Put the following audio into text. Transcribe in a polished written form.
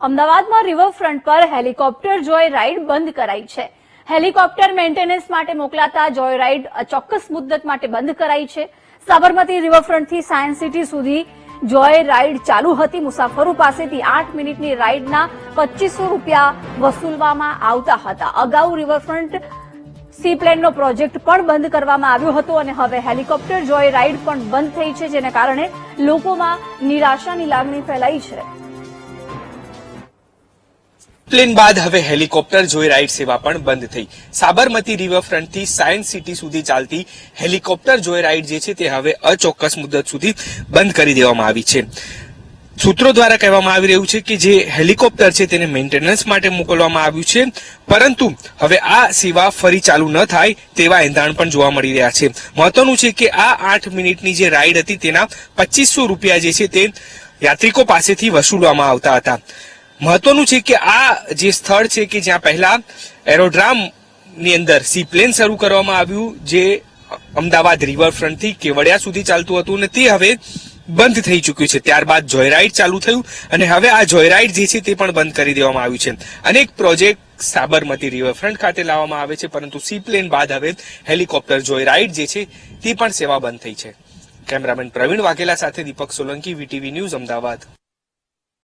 અમદાવાદમાં રિવરફ્રન્ટ પર હેલિકોપ્ટર જોય રાઇડ બંધ કરાઈ છે. હેલિકોપ્ટર મેન્ટેનન્સ માટે મોકલાતા જોય રાઇડ અચોક્કસ મુદ્દત માટે બંધ કરાઈ છે. સાબરમતી રિવરફ્રન્ટથી સાયન્સ સિટી સુધી જોય રાઇડ ચાલુ હતી. મુસાફરો પાસેથી 8 મિનિટની રાઇડના 2500 રૂપિયા વસૂલવામાં આવતા હતા. અગાઉ રિવરફ્રન્ટ સી પ્લેનનો પ્રોજેક્ટ પણ બંધ કરવામાં આવ્યો હતો અને હવે હેલિકોપ્ટર જોય રાઇડ પણ બંધ થઈ છે, જેને કારણે લોકોમાં નિરાશાની લાગણી ફેલાઈ છે. પ્લેન બાદ હવે હેલિકોપ્ટર જોય રાઇડ સેવા પણ બંધ થઈ. સાબરમતી રિવરફ્રન્ટથી સાયન્સ સિટી સુધી ચાલતી હેલિકોપ્ટર જોય રાઇડ જે છે તે હવે અચોક્કસ મુદ્દત સુધી બંધ કરી દેવામાં આવી છે. સૂત્રો દ્વારા કહેવામાં આવી રહ્યું છે કે જે હેલિકોપ્ટર છે તેને મેન્ટેનન્સ માટે મોકલવામાં આવ્યું છે, પરંતુ હવે આ સેવા ફરી ચાલુ ન થાય તેવા એંધાણ પણ જોવા મળી રહ્યા છે. મહત્વનું છે કે આ 8 મિનિટની જે રાઇડ હતી તેના 2500 રૂપિયા જે છે તે યાત્રિકો પાસેથી વસૂલવામાં આવતા હતા. મહત્વનું છે કે આ જે સ્થળ છે કે જ્યાં પહેલા એરોડ્રામ ની અંદર સી પ્લેન શરૂ કરવામાં આવ્યું, જે અમદાવાદ રિવરફ્રન્ટથી કેવડિયા સુધી ચાલતું હતું અને તે હવે બંધ થઈ ચૂક્યું છે. ત્યારબાદ જોયરાઇડ ચાલુ થયું અને હવે આ જોયરાઇડ જે છે તે પણ બંધ કરી દેવામાં આવ્યું છે. અનેક પ્રોજેક્ટ સાબરમતી રિવરફ્રન્ટ ખાતે લાવવામાં આવે છે, પરંતુ સી પ્લેન બાદ હવે હેલિકોપ્ટર જોયરાઇડ જે છે તે પણ સેવા બંધ થઈ છે. કેમેરામેન પ્રવીણ વાઘેલા સાથે દીપક સોલંકી, વીટીવી ન્યૂઝ, અમદાવાદ.